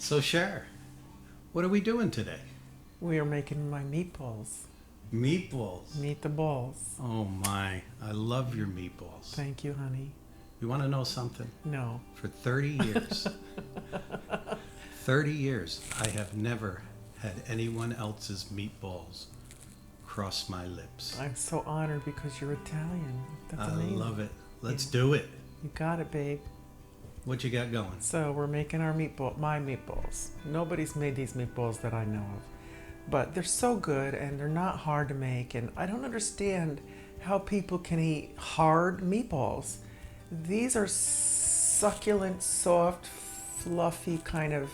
So, Cher, what are we doing today? We are making my meatballs. Meatballs. Meet the balls. Oh my, I love your meatballs. Thank you, honey. You want to know something? No. For 30 years, 30 years, I have never had anyone else's meatballs cross my lips. I'm so honored because you're Italian. That's I amazing. love it. Let's Yeah. do it. You got it, babe. What you got going? So we're making my meatballs. Nobody's made these meatballs that I know of. But they're so good and they're not hard to make. And I don't understand how people can eat hard meatballs. These are succulent, soft, fluffy kind of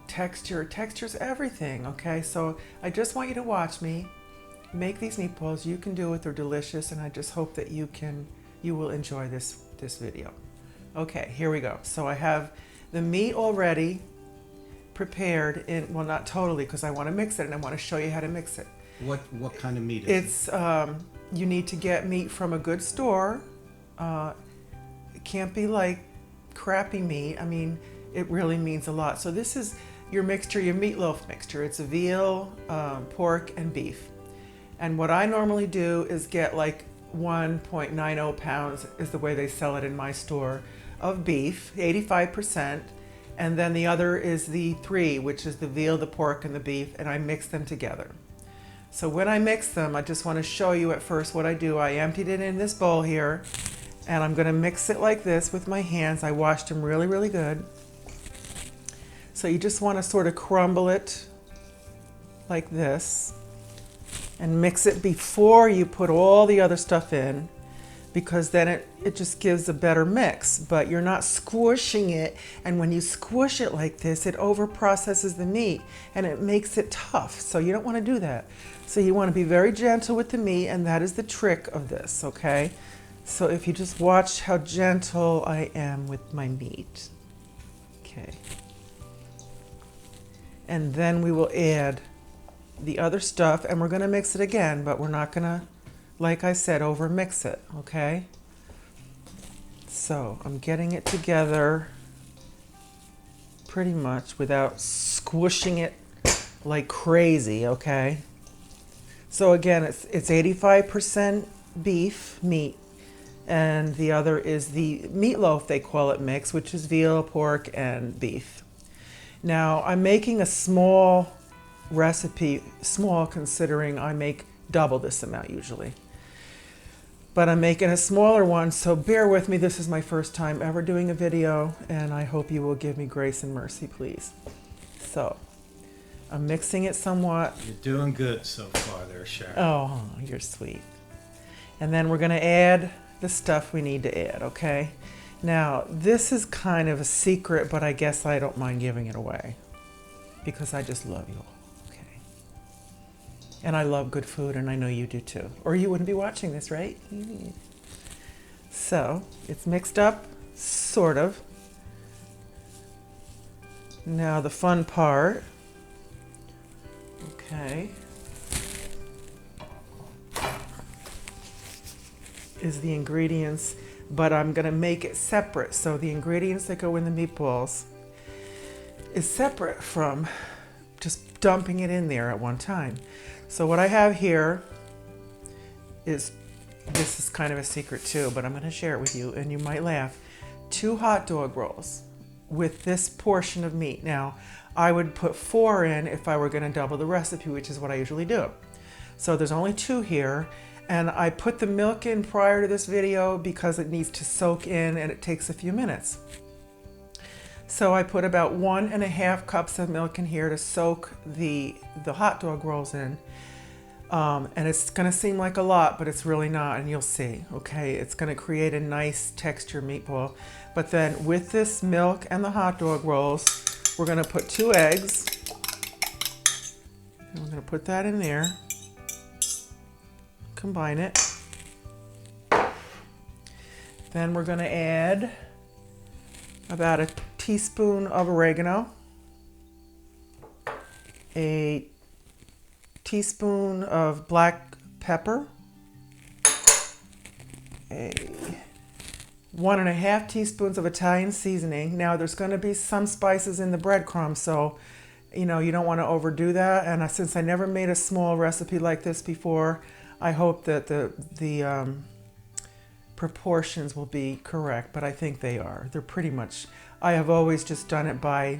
texture. Texture's everything, okay? So I just want you to watch me make these meatballs. You can do it, they're delicious, and I just hope that you will enjoy this video. Okay, here we go. So I have the meat already prepared in, well, not totally, because I want to mix it and I want to show you how to mix it. What kind of meat is it? It's you need to get meat from a good store. It can't be like crappy meat. I mean, it really means a lot. So this is your mixture, your meatloaf mixture. It's veal, pork, and beef. And what I normally do is get like 1.90 pounds is the way they sell it in my store of beef, 85%. And then the other is the 3, which is the veal, the pork, and the beef, and I mix them together. So when I mix them, I just want to show you at first what I do. I emptied it in this bowl here, and I'm going to mix it like this with my hands. I washed them really, really good. So you just want to sort of crumble it like this and mix it before you put all the other stuff in, because then it just gives a better mix, but you're not squishing it. And when you squish it like this, it over processes the meat and it makes it tough. So you don't want to do that. So you want to be very gentle with the meat, and that is the trick of this, okay? So if you just watch how gentle I am with my meat. Okay. And then we will add the other stuff, and we're going to mix it again, but we're not going to, like I said, over mix it, okay? So I'm getting it together pretty much without squishing it like crazy, okay? So again, it's 85% beef meat, and the other is the meatloaf, they call it mix, which is veal, pork, and beef. Now I'm making a small recipe, small considering I make double this amount usually. But I'm making a smaller one, so bear with me. This is my first time ever doing a video, and I hope you will give me grace and mercy, please. So I'm mixing it somewhat. You're doing good so far there, Cher. Oh, you're sweet. And then we're going to add the stuff we need to add, okay? Now, this is kind of a secret, but I guess I don't mind giving it away because I just love you all. And I love good food, and I know you do too. Or you wouldn't be watching this, right? So it's mixed up, sort of. Now the fun part. Okay. Is the ingredients, but I'm gonna make it separate. So the ingredients that go in the meatballs is separate from just dumping it in there at one time. So what I have here is, this is kind of a secret too, but I'm going to share it with you and you might laugh. 2 hot dog rolls with this portion of meat. Now, I would put 4 in if I were going to double the recipe, which is what I usually do. So there's only 2 here, and I put the milk in prior to this video because it needs to soak in and it takes a few minutes. So I put about 1.5 cups of milk in here to soak the hot dog rolls in. And it's going to seem like a lot, but it's really not, and you'll see, okay? It's going to create a nice texture meatball. But then with this milk and the hot dog rolls, we're going to put 2 eggs. And we're going to put that in there. Combine it. Then we're going to add about a teaspoon of oregano, a teaspoon of black pepper, a 1.5 teaspoons of Italian seasoning. Now there's going to be some spices in the breadcrumbs, so you don't want to overdo that. And since I never made a small recipe like this before, I hope that the proportions will be correct, but I think they are. They're pretty much, I have always just done it by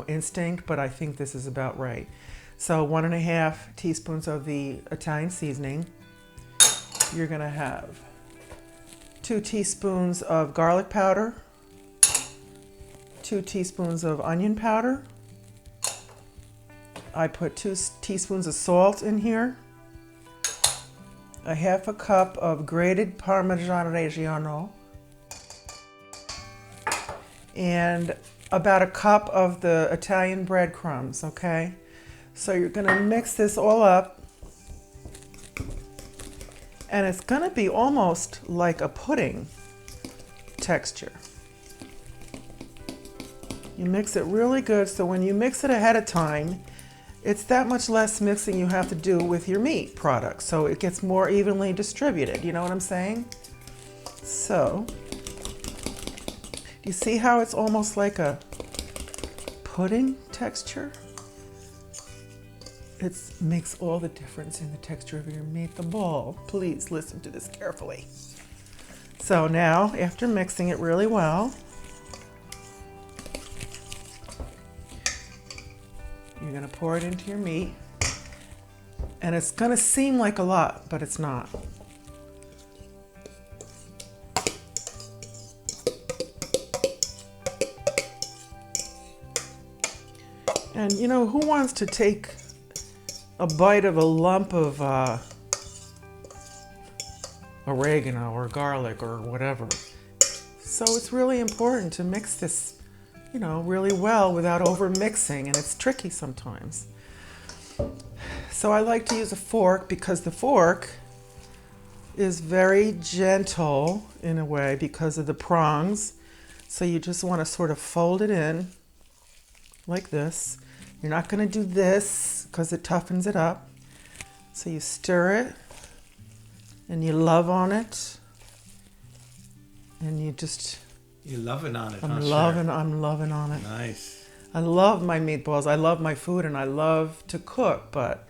instinct, but I think this is about right. So 1.5 teaspoons of the Italian seasoning. You're going to have 2 teaspoons of garlic powder, 2 teaspoons of onion powder. I put 2 teaspoons of salt in here, 1/2 cup of grated Parmesan Reggiano, and about 1 cup of the Italian breadcrumbs, okay? So you're gonna mix this all up, and it's gonna be almost like a pudding texture. You mix it really good, so when you mix it ahead of time, it's that much less mixing you have to do with your meat products, so it gets more evenly distributed. You know what I'm saying? So, you see how it's almost like a pudding texture? It makes all the difference in the texture of your meatball. Please listen to this carefully. So now, after mixing it really well, you're gonna pour it into your meat, and it's gonna seem like a lot, but it's not. And who wants to take a bite of a lump of oregano or garlic or whatever? So it's really important to mix this really well without over mixing, and it's tricky sometimes. So I like to use a fork because the fork is very gentle in a way because of the prongs. So you just want to sort of fold it in like this. You're not going to do this because it toughens it up. So you stir it and you love on it, and you just... You're loving on it, I'm loving on it. Nice. I love my meatballs. I love my food, and I love to cook, but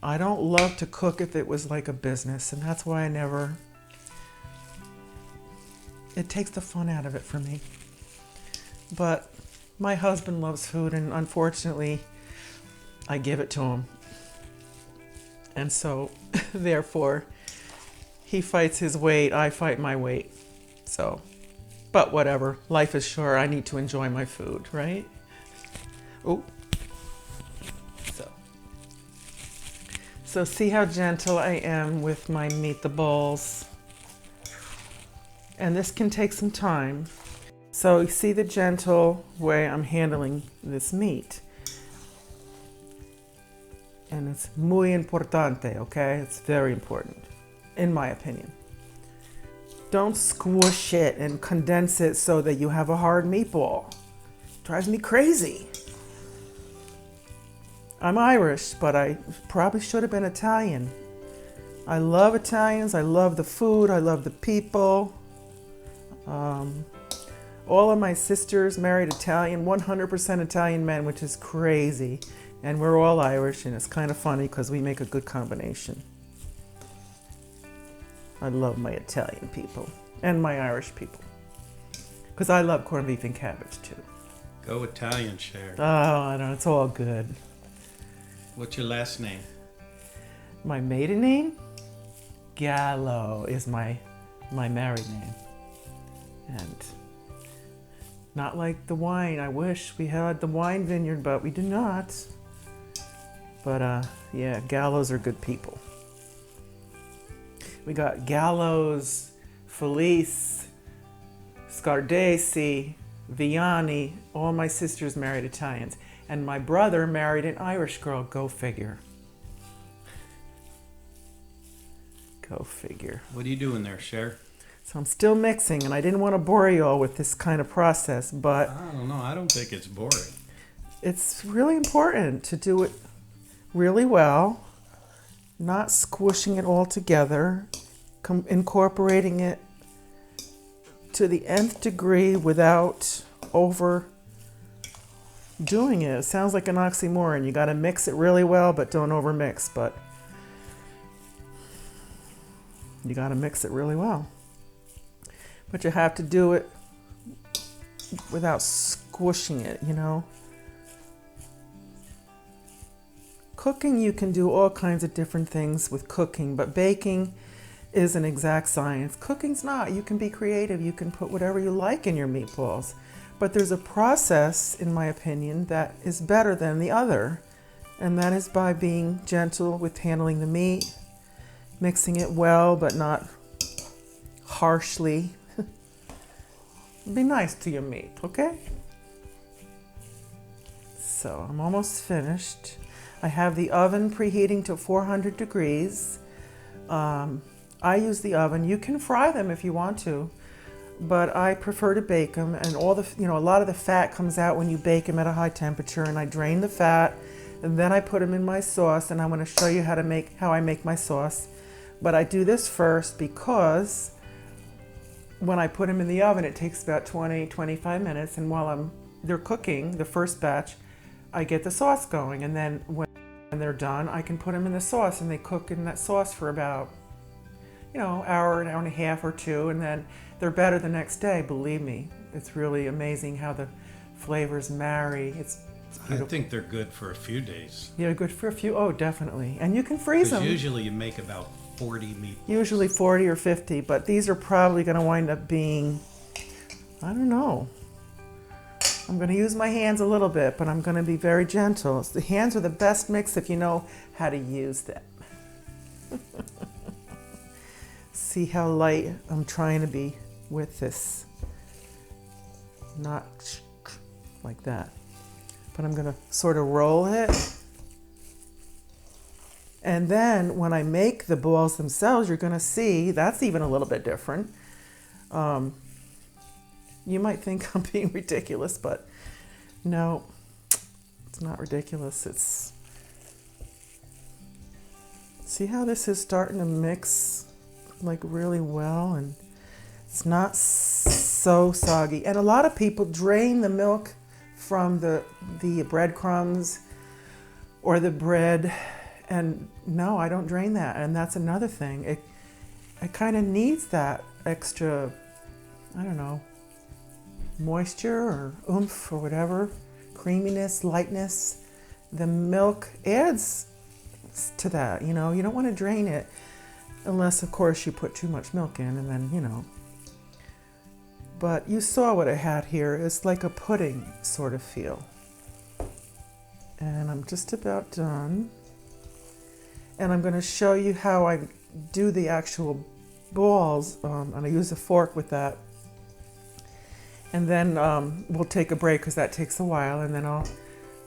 I don't love to cook if it was like a business, and that's why it takes the fun out of it for me. But my husband loves food, and unfortunately, I give it to him. And so, therefore, he fights his weight, I fight my weight. So... But whatever, life is short. I need to enjoy my food, right? Oh. So see how gentle I am with my meatballs. And this can take some time. So you see the gentle way I'm handling this meat. And it's muy importante, okay? It's very important, in my opinion. Don't squish it and condense it so that you have a hard meatball. It drives me crazy. I'm Irish, but I probably should have been Italian. I love Italians. I love the food. I love the people. All of my sisters married Italian, 100% Italian men, which is crazy. And we're all Irish, and it's kind of funny because we make a good combination. I love my Italian people and my Irish people because I love corned beef and cabbage too. Go Italian, Cher. Oh, I don't know. It's all good. What's your last name? My maiden name? Gallo is my married name. And not like the wine. I wish we had the wine vineyard, but we do not. But yeah, Gallos are good people. We got Gallows, Felice, Scardesi, Vianney. All my sisters married Italians. And my brother married an Irish girl. Go figure. Go figure. What are you doing there, Cher? So I'm still mixing, and I didn't want to bore you all with this kind of process, but... I don't know. I don't think it's boring. It's really important to do it really well. Not squishing it all together, incorporating it to the nth degree without overdoing it. It sounds like an oxymoron. You got to mix it really well, but don't overmix. But you got to mix it really well. But you have to do it without squishing it, you know. Cooking, you can do all kinds of different things with cooking, but baking is an exact science. Cooking's not. You can be creative. You can put whatever you like in your meatballs. But there's a process, in my opinion, that is better than the other. And that is by being gentle with handling the meat, mixing it well, but not harshly. Be nice to your meat, okay? So I'm almost finished. I have the oven preheating to 400 degrees. I use the oven. You can fry them if you want to, but I prefer to bake them. And all the, a lot of the fat comes out when you bake them at a high temperature. And I drain the fat, and then I put them in my sauce. And I'm going to show you how I make my sauce. But I do this first because when I put them in the oven, it takes about 20-25 minutes. And while they're cooking, the first batch, I get the sauce going. And then when they're done, I can put them in the sauce, and they cook in that sauce for about, hour, an hour and a half or two, and then they're better the next day. Believe me, it's really amazing how the flavors marry. It's beautiful. I think they're good for a few days. Yeah, good for a few. Oh, definitely. And you can freeze them. Usually you make about 40 meatballs. Usually 40 or 50, but these are probably going to wind up being, I don't know. I'm going to use my hands a little bit, but I'm going to be very gentle. The hands are the best mix if you know how to use them. See how light I'm trying to be with this. Not like that. But I'm going to sort of roll it. And then when I make the balls themselves, you're going to see that's even a little bit different. You might think I'm being ridiculous, but no, it's not ridiculous. See how this is starting to mix like really well, and it's not so soggy. And a lot of people drain the milk from the breadcrumbs or the bread, and no, I don't drain that. And that's another thing. It kind of needs that extra, I don't know, moisture or oomph or whatever, creaminess, lightness. The milk adds to that, you don't want to drain it unless of course you put too much milk in, and then but you saw what I had here. It's like a pudding sort of feel. And I'm just about done, and I'm going to show you how I do the actual balls, and I use a fork with that. And then we'll take a break because that takes a while, and then I'll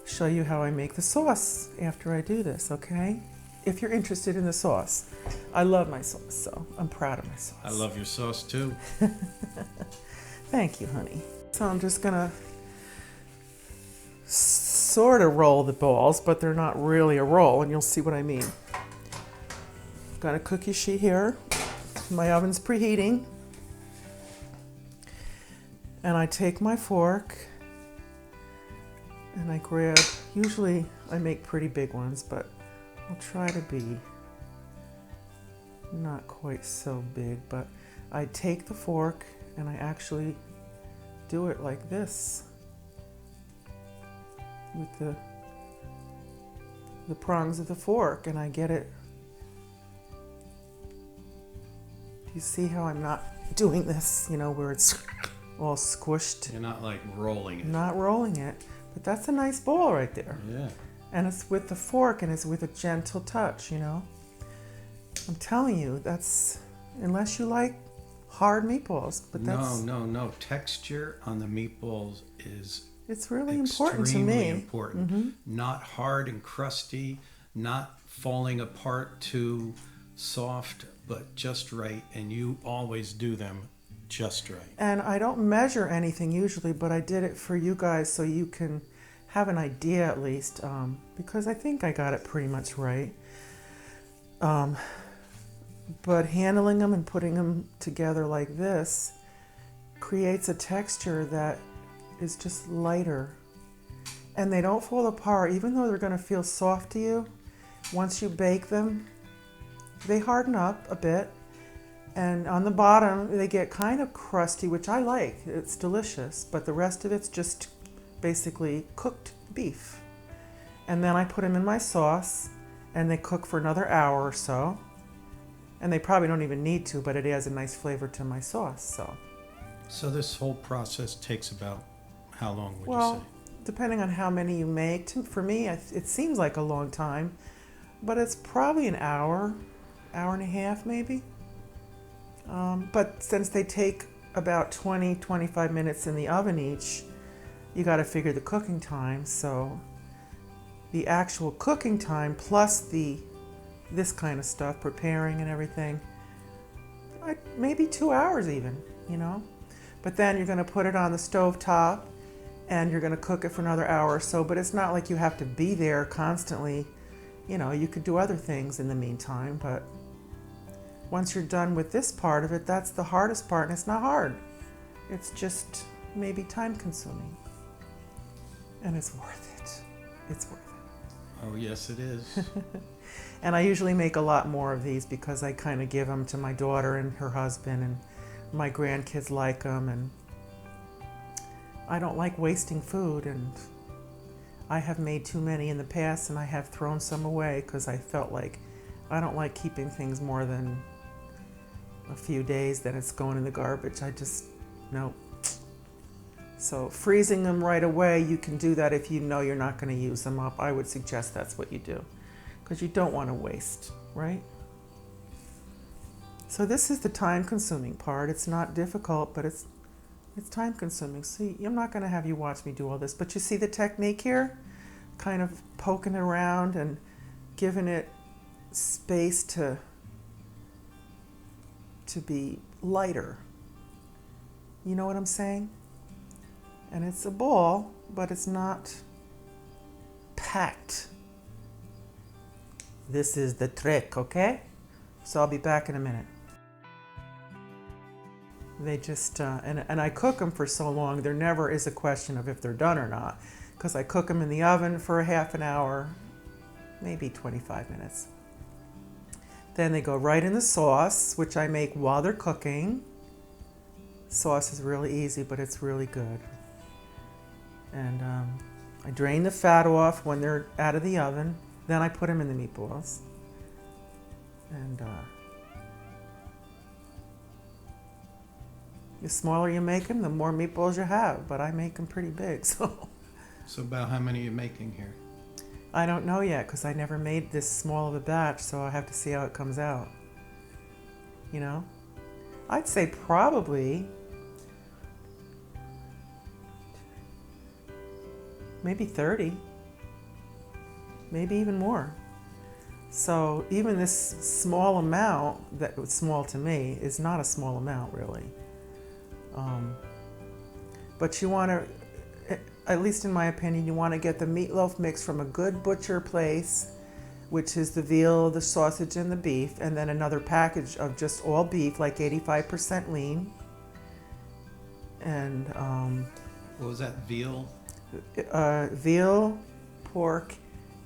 show you how I make the sauce after I do this, okay? If you're interested in the sauce. I love my sauce, so I'm proud of my sauce. I love your sauce too. Thank you, honey. So I'm just gonna sort of roll the balls, but they're not really a roll, and you'll see what I mean. Got a cookie sheet here. My oven's preheating. And I take my fork and I grab, usually I make pretty big ones, but I'll try to be not quite so big, but I take the fork and I actually do it like this with the prongs of the fork, and I get it. Do you see how I'm not doing this, where it's all squished? You're not like rolling it. Not rolling it, but that's a nice ball right there. Yeah. And it's with the fork, and it's with a gentle touch, I'm telling you, that's, unless you like hard meatballs, but that's... No. Texture on the meatballs is it's really important to me. Extremely important. Mm-hmm. Not hard and crusty, not falling apart too soft, but just right, and you always do them just right. And I don't measure anything usually, but I did it for you guys so you can have an idea at least, because I think I got it pretty much right. But handling them and putting them together like this creates a texture that is just lighter. And they don't fall apart, even though they're going to feel soft to you. Once you bake them, they harden up a bit. And on the bottom, they get kind of crusty, which I like. It's delicious. But the rest of it's just basically cooked beef. And then I put them in my sauce, and they cook for another hour or so. And they probably don't even need to, but it adds a nice flavor to my sauce. So this whole process takes about how long would you Well, say? depending on how many you make, for me, it seems like a long time, but it's probably an hour, hour and a half maybe. But since they take about 20, 25 minutes in the oven each, you got to figure the cooking time. So the actual cooking time plus this kind of stuff, preparing and everything, maybe 2 hours even, you know. But then you're going to put it on the stove top, and you're going to cook it for another hour or so. But it's not like you have to be there constantly. You know, you could do other things in the meantime. But once you're done with this part of it, that's the hardest part. And it's not hard. It's just maybe time consuming. And it's worth it. It's worth it. Oh, yes, it is. And I usually make a lot more of these because I kind of give them to my daughter and her husband, and my grandkids like them. And I don't like wasting food, and I have made too many in the past, and I have thrown some away because I felt like I don't like keeping things more than a few days, then it's going in the garbage. No. So freezing them right away, you can do that if you know you're not going to use them up. I would suggest that's what you do because you don't want to waste, right? So this is the time-consuming part. It's not difficult, but it's time consuming. See, I'm not going to have you watch me do all this, but you see the technique here? Kind of poking it around and giving it space to be lighter. You know what I'm saying? And it's a ball, but it's not packed. This is the trick, okay? So I'll be back in a minute. They just, and I cook them for so long, there never is a question of if they're done or not, because I cook them in the oven for a half an hour, maybe 25 minutes. Then they go right in the sauce, which I make while they're cooking. Sauce is really easy, but it's really good. And I drain the fat off when they're out of the oven. Then I put them in the meatballs. And the smaller you make them, the more meatballs you have. But I make them pretty big, so. So about how many are you making here? I don't know yet because I never made this small of a batch, so I have to see how it comes out. You know? I'd say probably maybe 30, maybe even more. So even this small amount, that was small to me, is not a small amount really. But you want to, at least in my opinion, you want to get the meatloaf mix from a good butcher place, which is the veal, the sausage, and the beef, and then another package of just all beef, like 85% lean. And What was that, veal? Veal, pork,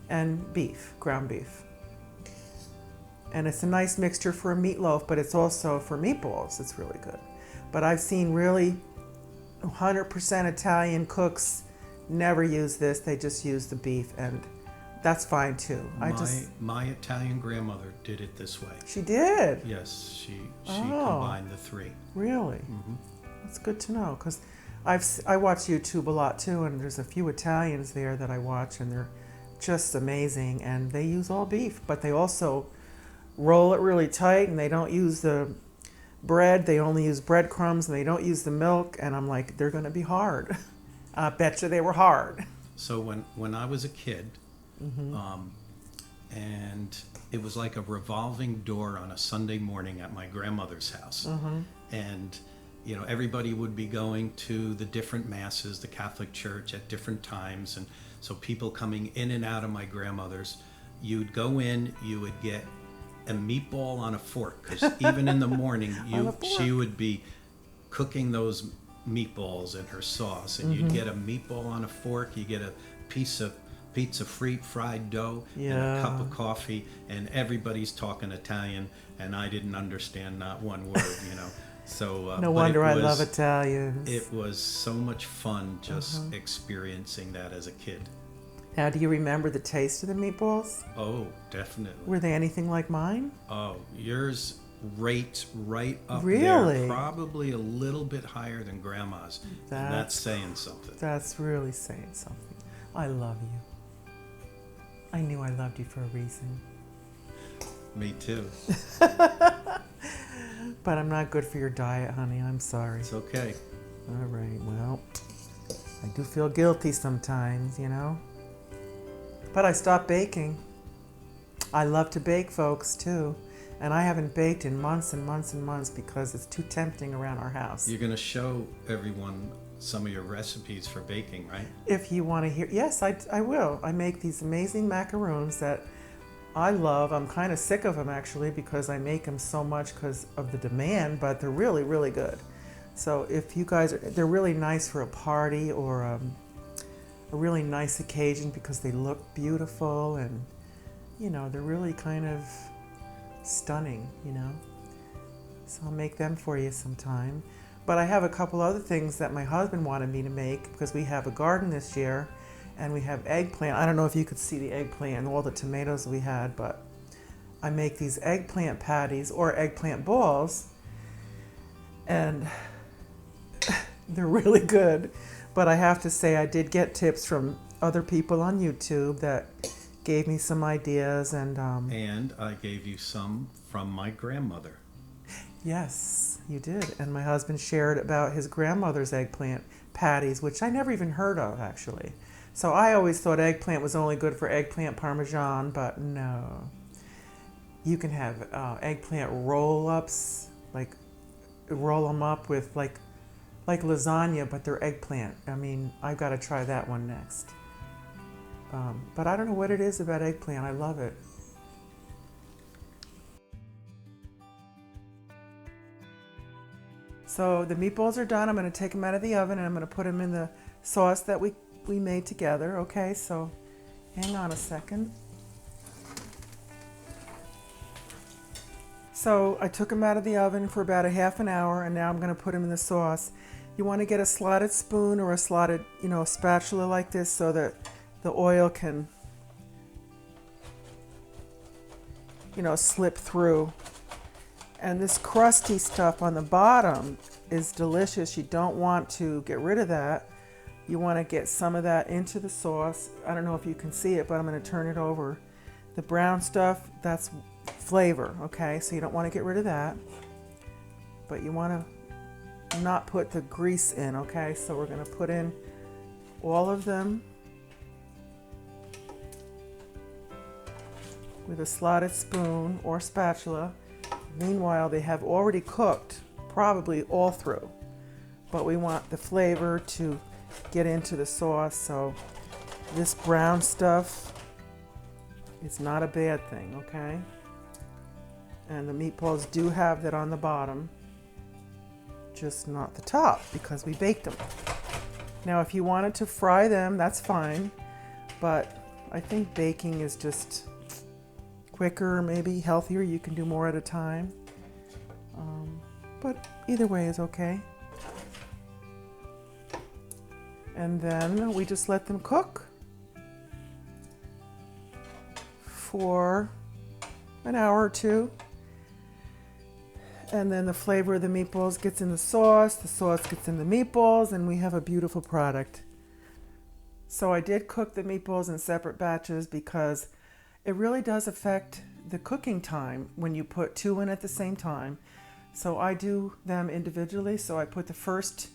and beef, ground beef. And it's a nice mixture for a meatloaf, but it's also for meatballs. It's really good. But I've seen really 100% Italian cooks never use this. They just use the beef, and that's fine too. My Italian grandmother did it this way. She did? Yes, she combined the three. Really? Mm-hmm. That's good to know, because I watch YouTube a lot too, and there's a few Italians there that I watch, and they're just amazing, and they use all beef, but they also roll it really tight, and they don't use the bread, they only use breadcrumbs, and they don't use the milk, and I'm like, they're going to be hard. I bet you they were hard. So when I was a kid, and it was like a revolving door on a Sunday morning at my grandmother's house, and you know, everybody would be going to the different masses, the Catholic Church at different times, and so people coming in and out of my grandmother's, you'd go in, you would get a meatball on a fork, because even in the morning she would be cooking those meatballs and her sauce, and you'd get a meatball on a fork, you get a piece of fried dough, and a cup of coffee, and everybody's talking Italian, and I didn't understand not one word, you know. So no wonder I love Italians. It was so much fun just experiencing that as a kid. Now, do you remember the taste of the meatballs? Oh, definitely. Were they anything like mine? Oh, yours rates right up really? there. Probably a little bit higher than Grandma's. That's saying something. That's really saying something. I love you. I knew I loved you for a reason. Me too. But I'm not good for your diet, honey. I'm sorry. It's okay. All right, well, I do feel guilty sometimes, you know. But I stopped baking. I love to bake, folks, too. And I haven't baked in months and months and months because it's too tempting around our house. You're going to show everyone some of your recipes for baking, right? If you want to hear. Yes, I will. I make these amazing macaroons that I love. I'm kind of sick of them, actually, because I make them so much because of the demand, but they're really, really good. So if you guys they're really nice for a party or a really nice occasion because they look beautiful and, you know, they're really kind of stunning, you know. So I'll make them for you sometime. But I have a couple other things that my husband wanted me to make because we have a garden this year and we have eggplant. I don't know if you could see the eggplant and all the tomatoes we had, but I make these eggplant patties or eggplant balls, and they're really good. But I have to say I did get tips from other people on YouTube that gave me some ideas, and I gave you some from my grandmother. Yes, you did. And my husband shared about his grandmother's eggplant patties, which I never even heard of, actually. So I always thought eggplant was only good for eggplant parmesan, but no. You can have eggplant roll-ups, like roll them up with like lasagna, but they're eggplant. I mean, I've got to try that one next. But I don't know what it is about eggplant. I love it. So the meatballs are done. I'm going to take them out of the oven and I'm going to put them in the sauce that we made together. Okay, so hang on a second. So I took them out of the oven for about a half an hour and now I'm going to put them in the sauce. You want to get a slotted spoon or a slotted, spatula like this so that the oil can, slip through. And this crusty stuff on the bottom is delicious. You don't want to get rid of that. You want to get some of that into the sauce. I don't know if you can see it, but I'm going to turn it over. The brown stuff, that's flavor, okay? So you don't want to get rid of that. But you want to not put the grease in, okay? So we're going to put in all of them with a slotted spoon or spatula. Meanwhile, they have already cooked, probably all through, but we want the flavor to get into the sauce. So this brown stuff is not a bad thing, okay? And the meatballs do have that on the bottom, just not the top because we baked them. Now, if you wanted to fry them, that's fine, but I think baking is just quicker, maybe healthier. You can do more at a time, but either way is okay. And then we just let them cook for an hour or two, and then the flavor of the meatballs gets in the sauce gets in the meatballs, and we have a beautiful product. So I did cook the meatballs in separate batches because it really does affect the cooking time when you put two in at the same time. So I do them individually. So I put the first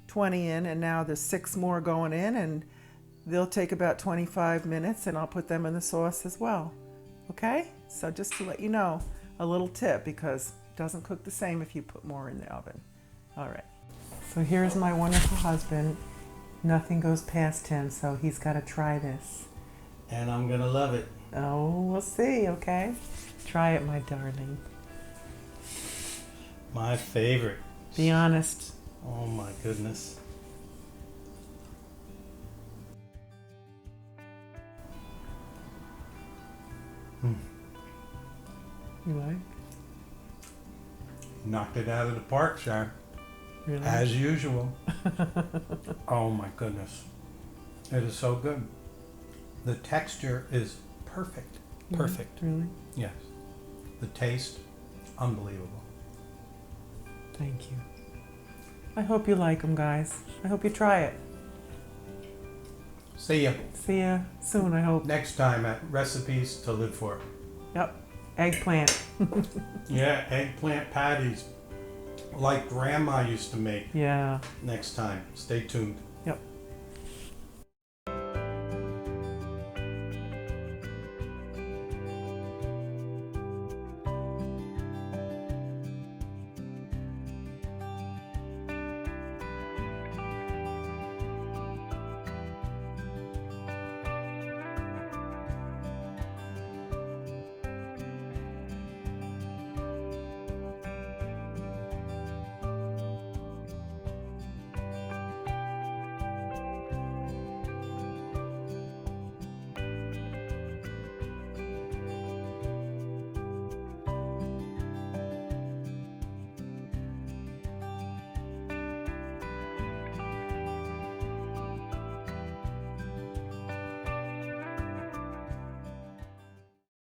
20 in and now there's 6 more going in and they'll take about 25 minutes and I'll put them in the sauce as well. Okay? So just to let you know, a little tip because it doesn't cook the same if you put more in the oven. All right. So here's my wonderful husband. Nothing goes past him, so he's got to try this. And I'm going to love it. Oh, we'll see, okay? Try it, my darling. My favorite. Be honest. Oh my goodness. You like? Knocked it out of the park, Sharon. Really? As usual. Oh my goodness. It is so good. The texture is perfect. Perfect. Really? Yes. The taste, unbelievable. Thank you. I hope you like them, guys. I hope you try it. See ya See ya soon, I hope. next time at Recipes to Live For. Yep. Eggplant. Yeah, eggplant patties like Grandma used to make. Yeah. Next time. Stay tuned.